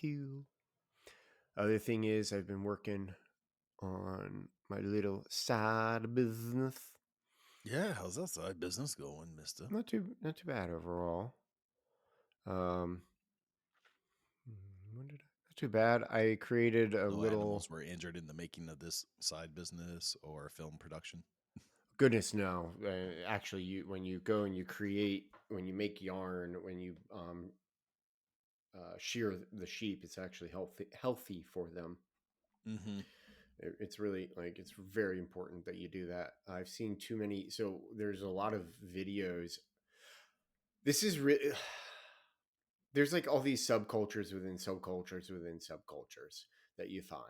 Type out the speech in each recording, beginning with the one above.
too. Other thing is, I've been working on my little side business. Yeah, how's that side business going, mister? Not too bad overall. Um, not too bad. I created a No little. animals were injured in the making of this side business or film production. Goodness, no. Actually, when you go and you create, when you make yarn, when you shear the sheep, it's actually healthy for them. Mm-hmm. It's really like it's very important that you do that. I've seen too many. So there's a lot of videos. This is really. There's like all these subcultures within subcultures within subcultures that you find.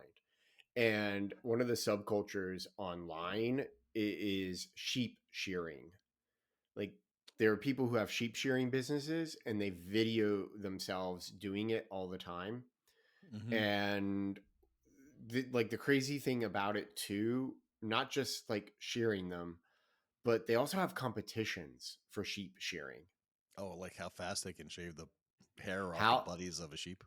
And one of the subcultures online is sheep shearing. Like there are people who have sheep shearing businesses and they video themselves doing it all the time. Mm-hmm. And like the crazy thing about it too, not just like shearing them, but they also have competitions for sheep shearing. Oh, like how fast they can shave the hair off the How buddies of a sheep.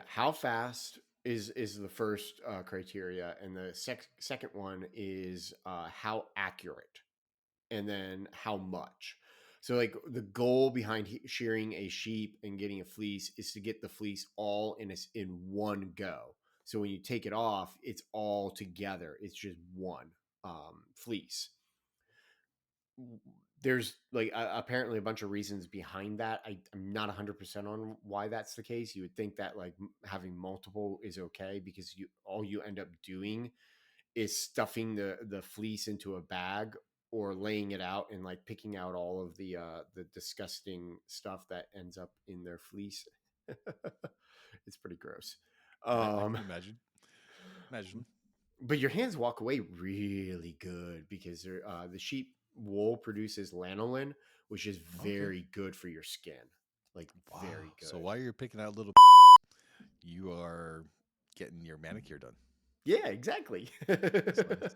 how fast is the first criteria, and the second one is how accurate, and then how much. So like the goal behind shearing a sheep and getting a fleece is to get the fleece all in one go. So when you take it off, it's all together. It's just one fleece. There's like apparently a bunch of reasons behind that. I'm not 100% on why that's the case. You would think that like having multiple is okay because you end up doing is stuffing the fleece into a bag or laying it out and like picking out all of the disgusting stuff that ends up in their fleece. It's pretty gross. I Um, can imagine. Imagine. but your hands walk away really good because the sheep wool produces lanolin, which is Okay. very good for your skin. Like Wow. very So good. while you're picking out little, you are getting your manicure done. Yeah, exactly. That's nice. That's nice.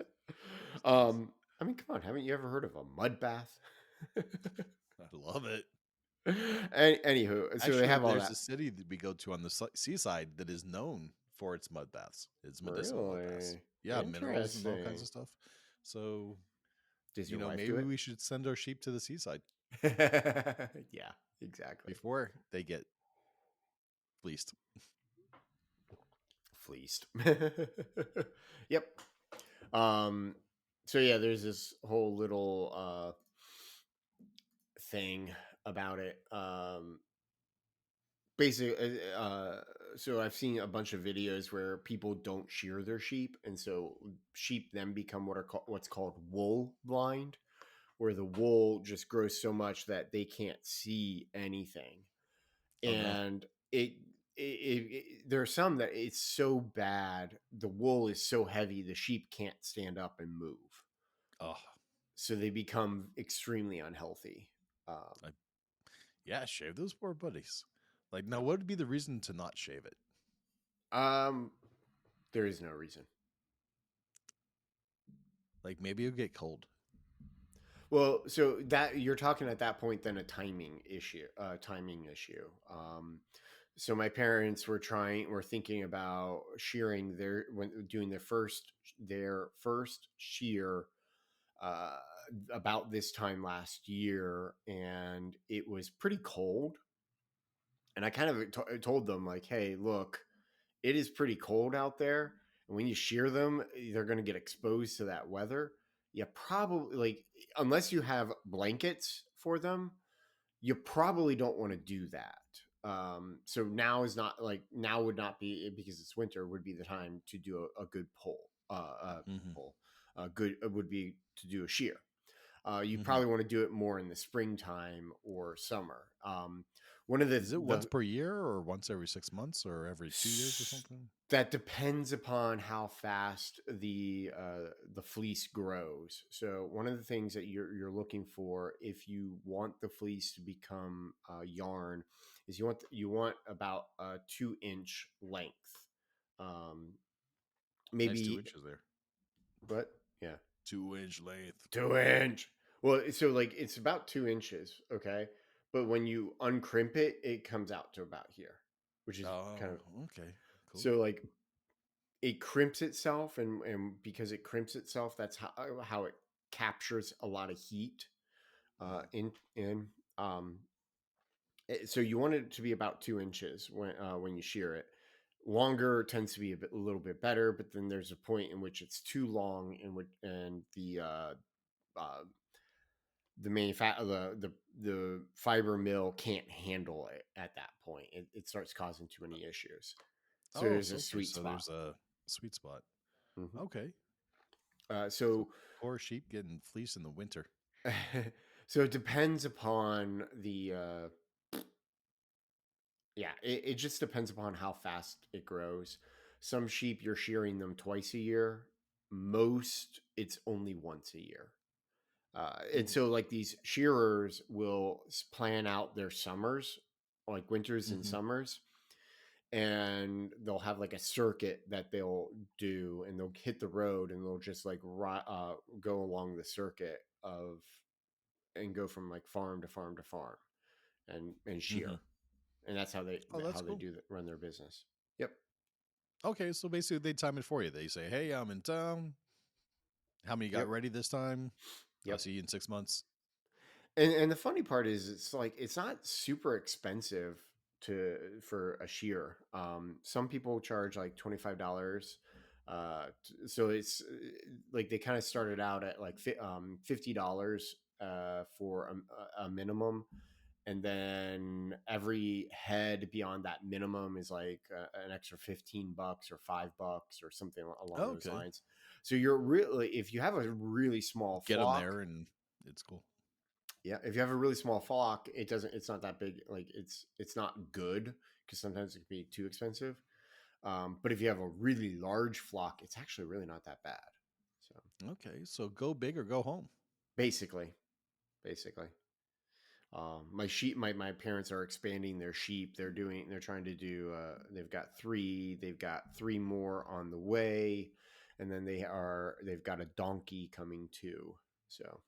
um, I mean, come on, haven't you ever heard of a mud bath? I love it. Anywho, so they Actually, have all there's that. a city that we go to on the seaside that is known for its mud baths. It's medicinal mud baths. Really Yeah, minerals and all kinds interesting. of stuff. So, Does your wife maybe do it? we should send our sheep to the seaside Yeah, exactly. before they get fleeced. Fleeced. Yep. Um. So yeah, there's this whole little thing about it. Basically, so I've seen a bunch of videos where people don't shear their sheep, and so sheep then become what's called wool blind, where the wool just grows so much that they can't see anything. Oh no. And there are some that it's so bad, the wool is so heavy, the sheep can't stand up and move, Oh, so they become extremely unhealthy. Um, I, yeah, shave those poor buddies. Like, now, what would be the reason to not shave it? um, there is no reason. Like, maybe it'll get cold. Well, so that you're talking at that point, then a timing issue. Timing issue. So my parents were thinking about shearing when doing their first shear uh, about this time last year, and it was pretty cold. And I kind of told them like, "Hey, look, it is pretty cold out there, and when you shear them, they're going to get exposed to that weather. You probably like unless you have blankets for them, you probably don't want to do that. So now would not be because it's winter would be the time to do a good pull. Mm-hmm. Pull. Good would be to do a shear. You Mm-hmm. probably want to do it more in the springtime or summer. One of Is it once the per year or once every 6 months or every 2 years or something? that depends upon how fast the fleece grows. So one of the things that you're looking for if you want the fleece to become yarn is you want about a 2 inch length. Um, Nice two maybe, inches there. but yeah, 2 inch length. 2 inch. Well, so like it's about 2 inches, okay. But when you uncrimp it, it comes out to about here. which is kind Oh, of okay. Cool. so like it crimps itself, and because it crimps itself, that's how it captures a lot of heat Mhm. in so you want it to be about 2 inches when you shear it. Longer tends to be a little bit better, but then there's a point in which it's too long, and uh, the the fiber mill can't handle it at that point. It starts causing too many issues. So Oh, there's a so okay. sweet So spot. there's a sweet spot. Hmm. Okay. So So poor sheep getting fleeced in the winter. so it depends upon the yeah, it just depends upon how fast it grows. Some sheep you're shearing them twice a year. Most it's only once a year. And Oh. so like these shearers will plan out their summers, like winters and Hmm. summers, and they'll have like a circuit that they'll do, and they'll hit the road, and they'll just like go along the circuit of and go from like farm to farm to farm and shear, Hmm. and that's Oh, that's how they cool. run their business. Yep. Okay, so basically they time it for you. They say, "Hey, I'm in town. How many got Yep. ready this time? I'll Yep. see you in 6 months." And the funny part is it's like it's not super expensive to for a shear. Some people charge like $25. So it's like they kind of started out at like $50 for a minimum, and then every head beyond that minimum is like an extra $15 or $5 or something along Oh, those okay. lines. So you're really, if you have a really small Get them flock, there, and it's cool. yeah, if you have a really small flock, it's not that big. Like it's not good because sometimes it can be too expensive. But if you have a really large flock, it's actually really not that bad. So Okay, so go big or go home. basically, basically. My parents are expanding their sheep. They're trying to do, they've got three more on the way. And then they've got a donkey coming too. So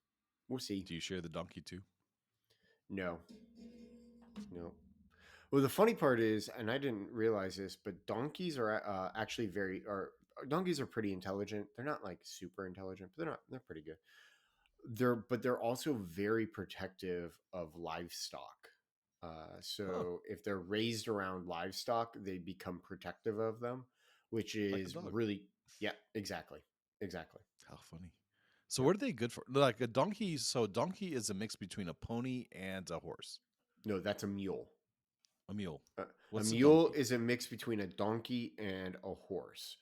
we'll see. Do you share the donkey too? No, no. Well, the funny part is, and I didn't realize this, but donkeys are actually donkeys are pretty intelligent. They're not like super intelligent, but they're pretty good. They're also very protective of livestock. Huh, So if they're raised around livestock, they become protective of them, which like a is dog. really, yeah, exactly, exactly. How funny. So Yep. what are they good for? Like a donkey, so donkey is a mix between a pony and a horse. No, that's a mule. A mule. Uh, a What's the mule donkey? is a mix between a donkey and a horse.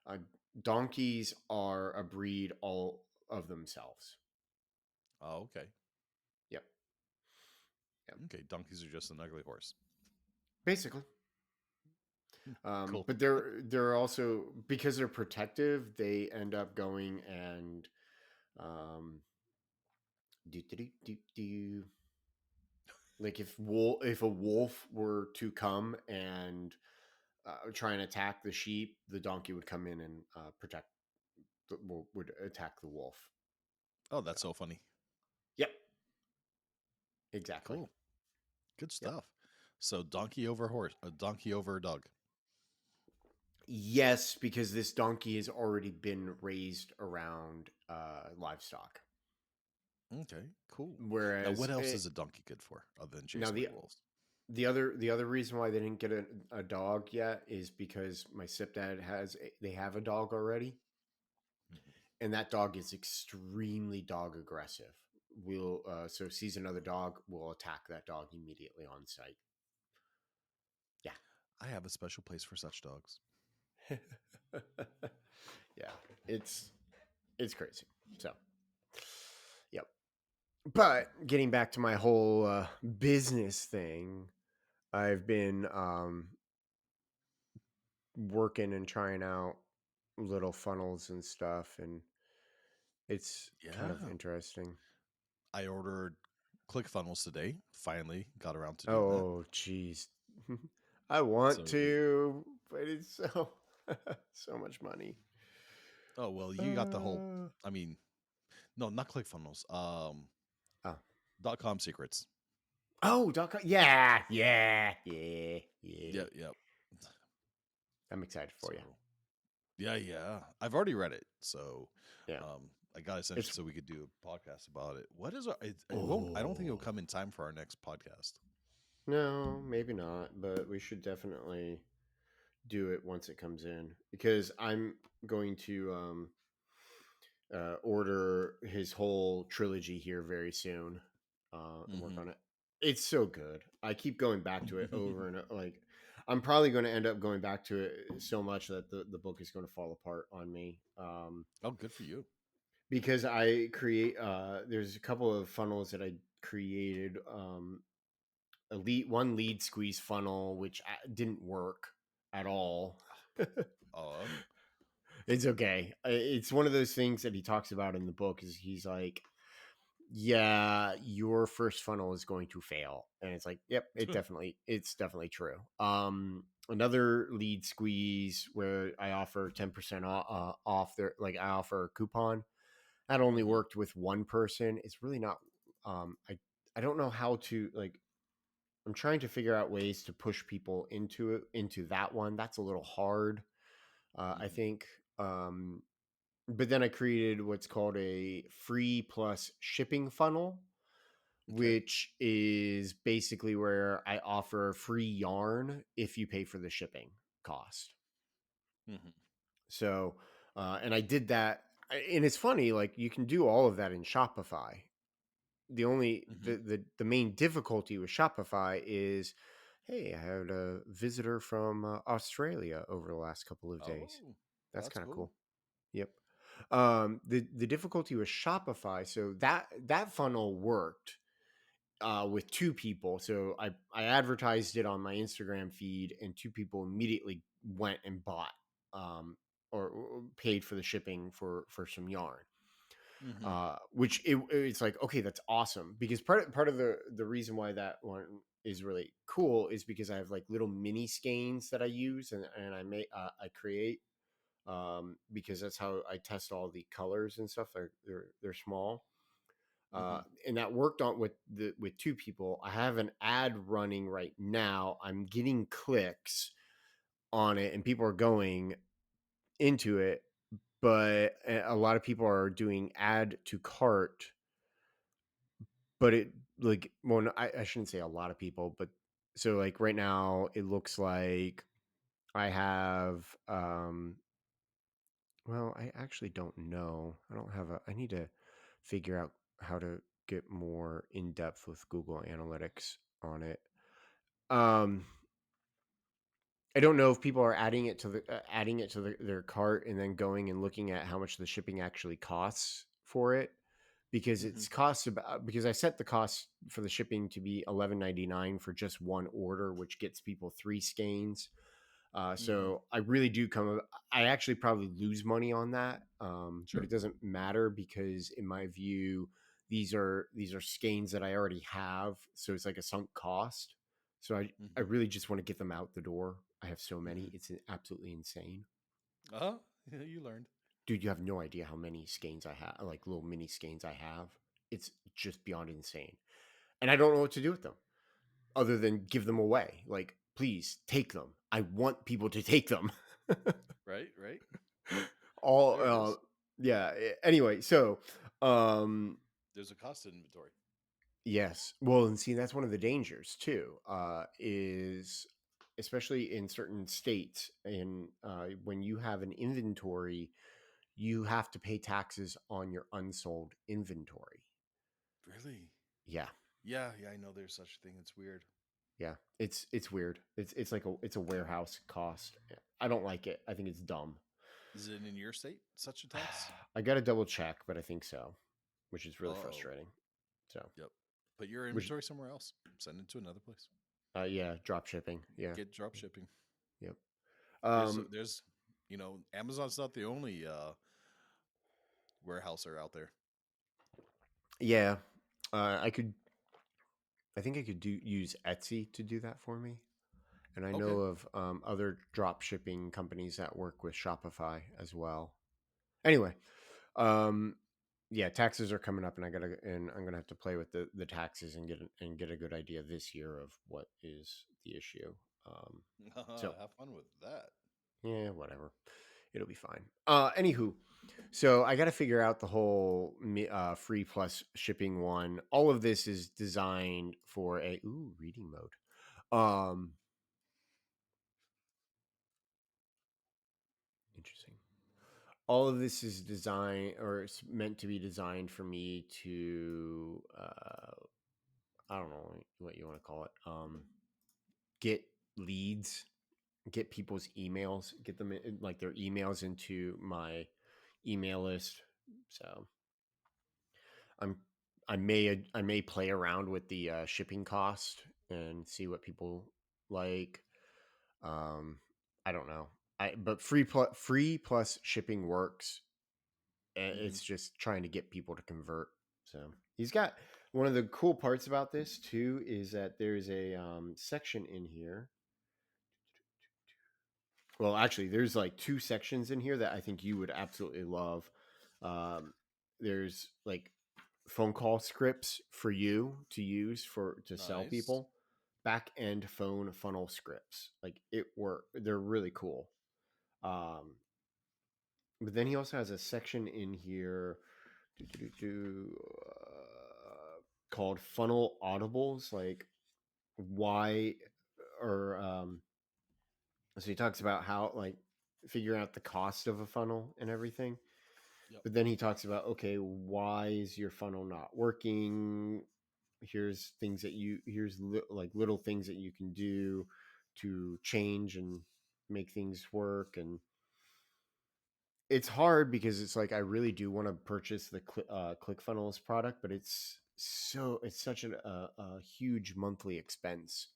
Uh, Donkeys are a breed all of themselves. Oh, okay. Yep. Yep. Okay, donkeys are just an ugly horse. Basically. Hmm, cool. But they're also, because they're protective, they end up going and um, do, do, do, do, do. Like if a wolf were to come and try and attack the sheep, the donkey would come in and protect would attack the wolf. Oh, So that's so funny. yep, exactly. Cool. Good Yep. stuff. So donkey over horse, a donkey over a dog. Yes, because this donkey has already been raised around livestock. Okay, cool. Now, Whereas what else is a donkey good for other than now chasing away wolves? the other reason why they didn't get a dog yet is because my stepdad they have a dog already, Mhm. and that dog is extremely dog aggressive. Will So sees another dog, will attack that dog immediately on sight. Yeah. I have a special place for such dogs. Yeah, it's crazy. So yep. But getting back to my whole business thing, I've been working and trying out little funnels and stuff, and it's kind of Yeah, interesting. I ordered ClickFunnels today. Finally got around to doing that. Oh, geez. I want So the to, but it's so so much money. oh well, you got the whole. Uh, I mean, no, not ClickFunnels. oh, .com secrets. oh, .com. Yeah, yeah, yeah, yeah. Yeah, yeah. I'm excited for So you. yeah, yeah. I've already read it, so Yeah. I got essentially It's so we could do a podcast about it. What is our? It won't. I don't think it'll oh come in time for our next podcast. no, maybe not, but we should definitely do it once it comes in because I'm going to order his whole trilogy here very soon and work Mm-hmm. on it. It's so good. I keep going back to it over and like I'm probably going to end up going back to it so much that the book is going to fall apart on me. Oh, good for you. Because I create there's a couple of funnels that I created one lead squeeze funnel which didn't work at all. Oh, It's okay. It's one of those things that he talks about in the book is he's like, yeah, your first funnel is going to fail. And it's like, yep, it's definitely true. Another lead squeeze where I offer 10% off there. Like I offer a coupon that only mm-hmm. worked with one person. It's really not, I don't know how to like, I'm trying to figure out ways to push people into that one. That's a little hard. I Mm-hmm. think, um, but then I created what's called a free plus shipping funnel, Okay. which is basically where I offer free yarn if you pay for the shipping cost. Mm-hmm. So, and I did that, and it's funny, like you can do all of that in Shopify. Mm-hmm. The main difficulty with Shopify is, hey, I had a visitor from Australia over the last couple of days. Oh, That's that's kind of cool. cool. Yep. The difficulty with Shopify, so that funnel worked with two people. So I advertised it on my Instagram feed, and two people immediately went and bought or paid for the shipping for some yarn. Mm-hmm. Which it's like, okay, that's awesome, because part of the reason why that one is really cool is because I have like little mini skeins that I use, and I create because that's how I test all the colors and stuff. They're small, Mm-hmm. and that worked on with two people. I have an ad running right now. I'm getting clicks on it, and people are going into it, but a lot of people are doing add to cart. But it like well, no, I shouldn't say a lot of people, but so like right now it looks like I have well, I actually don't know. I don't have a I need to figure out how to get more in depth with Google Analytics on it. Um I don't know if people are adding it to their cart and then going and looking at how much the shipping actually costs for it, because Mm-hmm. it's costs about because I set the cost for the shipping to be $11.99 for just one order, which gets people three skeins. Mm-hmm. So I really do I actually probably lose money on that, but Sure. it doesn't matter because in my view, these are skeins that I already have, so it's like a sunk cost. So I Mm-hmm. really just want to get them out the door. I have so Mm-hmm. many, it's absolutely insane, Uh-huh. You learned. dude. You have no idea how many skeins I have, like little mini skeins I have. It's just beyond insane, and I don't know what to do with them other than give them away. Like, please take them. I want people to take them. Right, right. All There it is. yeah, anyway, so um There's a cost to inventory. yes, well, and see, that's one of the dangers too, is especially in certain states, and when you have an inventory, you have to pay taxes on your unsold inventory. Really? Yeah, Yeah, yeah, I know there's such a thing. It's weird. yeah, it's weird. It's like a warehouse cost. I don't like it. I think it's dumb. Is it in your state, such a tax? I got to double check, but I think so, which is really Uh-oh. frustrating. So, Yep. Put your which inventory somewhere else. Send it to another place. yeah, drop shipping. Yeah, Get drop shipping. yep. There's Um, there's Amazon's not the only warehouser out there. yeah, I could. I think I could use Etsy to do that for me, and I know Okay. of other drop shipping companies that work with Shopify as well. Anyway, um, yeah, taxes are coming up, and I'm gonna have to play with the taxes and get a good idea this year of what is the issue. Um, so Have fun with that. Yeah, whatever. It'll be fine. Anywho, so I got to figure out the whole free plus shipping one. All of this is designed for a reading mode. Um, Interesting. All of this is designed or it's meant to be designed for me to I don't know what you want to call it. Get leads, get people's emails, get them like their emails into my email list. So I'm I may play around with the shipping cost and see what people like. Um, I don't know. But free plus shipping works. Hmm. It's just trying to get people to convert. So he's got one of the cool parts about this too is that there's a section in here. Well, actually, there's like two sections in here that I think you would absolutely love. Um, there's like phone call scripts for you to use to sell Nice. people, back end phone funnel scripts. Like it work. They're really cool. Um, but then he also has a section in here called funnel audibles, like why or so he talks about how like figuring out the cost of a funnel and everything. Yep. But then he talks about, okay, why is your funnel not working? Here's things that like little things that you can do to change and make things work. And it's hard because it's like I really do want to purchase the ClickFunnels product, but it's such a huge monthly expense.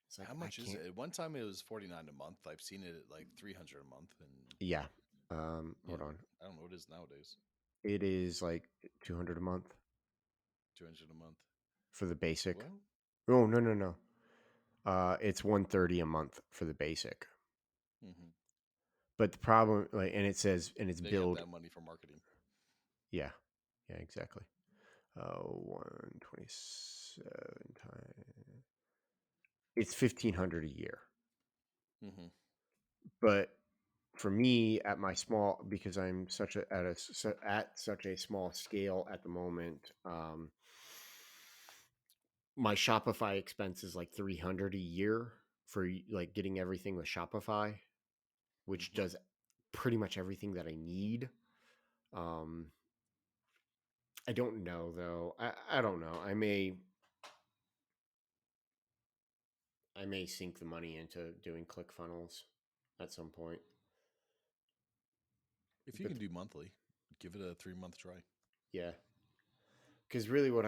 It's like How I much is can't. it? At one time it was 49 a month. I've seen it at like 300 a month, and Yeah. yeah, Hold on. I don't know what it is nowadays. It is like 200 a month 200 a month. for the basic. Well, Oh, no, no, no. It's 130 a month for the basic. hmm, But the problem, like, and it says, and it's they have billed. that money for marketing. Yeah, yeah, exactly. 127 times. It's 1,500 a year. Hmm. But for me, at my small, because I'm such a at such a small scale at the moment, my Shopify expense is like 300 a year for like getting everything with Shopify, which Hmm. does pretty much everything that I need. Um, I don't know though. I don't know. I may sink the money into doing ClickFunnels at some point. If you But can do monthly, give it a 3 month try. yeah, because really what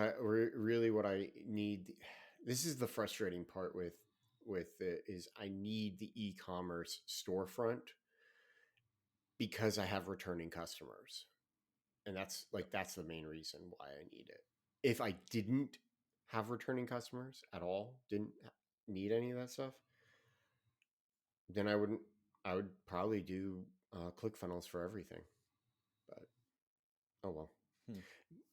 I need. This is the frustrating part with it is I need the e-commerce storefront because I have returning customers, and Yep. that's the main reason why I need it. If I didn't have returning customers at all, didn't need any of that stuff, then I wouldn't. I would probably do ClickFunnels for everything. But oh well, Hmm.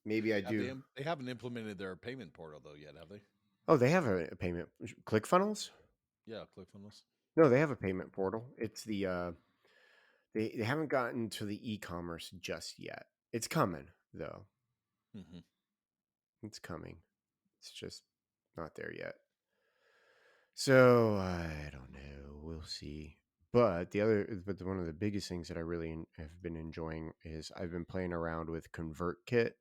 maybe I Have do. they haven't implemented their payment portal though yet, have they? Oh, they have a payment ClickFunnels. Yeah, ClickFunnels. No, they have a payment portal. It's the they haven't gotten to the e-commerce just yet. It's coming though. Hmm. It's coming. It's just not there yet. So I don't know. We'll see. But one of the biggest things that I really have been enjoying is I've been playing around with ConvertKit.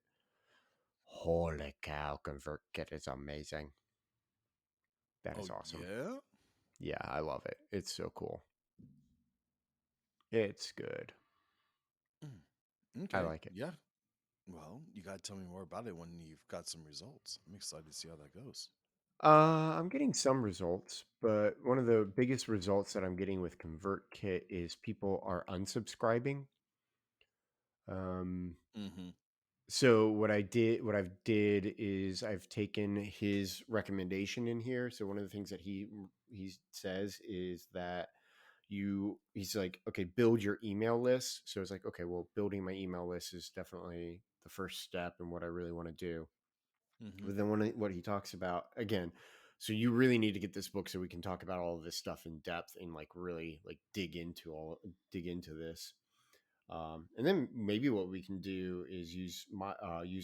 Holy cow, ConvertKit is amazing. That is Oh awesome. yeah. Yeah, I love it. It's so cool. It's good. Mm. I Okay. like it. Yeah. Well, you got to tell me more about it when you've got some results. I'm excited to see how that goes. I'm getting some results, but one of the biggest results that I'm getting with ConvertKit is people are unsubscribing. Um, Hmm. so what I've did is I've taken his recommendation in here. So one of the things that he says is that he's like, okay, build your email list. So it's like, okay, well, building my email list is definitely the first step and what I really want to do. Hmm. But then what he talks about again, So you really need to get this book so we can talk about all of this stuff in depth and like really like dig into this. And then maybe what we can do is use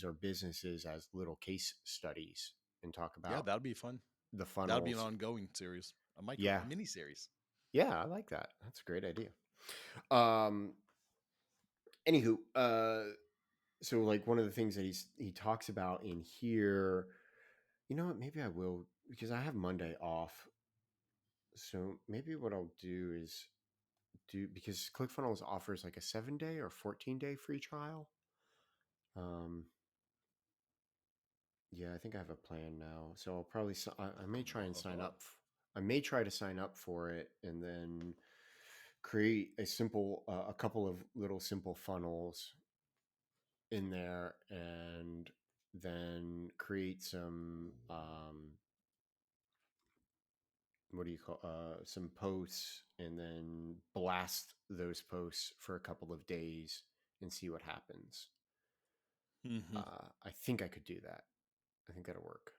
our businesses as little case studies and talk Yeah, about that'd be fun. the That'd be an funnels. ongoing series, Yeah, a mini series. yeah, I like that. That's a great idea. Um, Anywho, so like one of the things that he talks about in here, you know what? Maybe I will because I have Monday off. So maybe what I'll do is do because ClickFunnels offers like a 7 day or 14 day free trial. Um, yeah, I think I have a plan now. So I'll probably I may try and sign up. I may try to sign up for it and then create a couple of little simple funnels in there, and then create some what do you call some posts, and then blast those posts for a couple of days and see what happens. Hmm. I think I could do that. I think that'll work.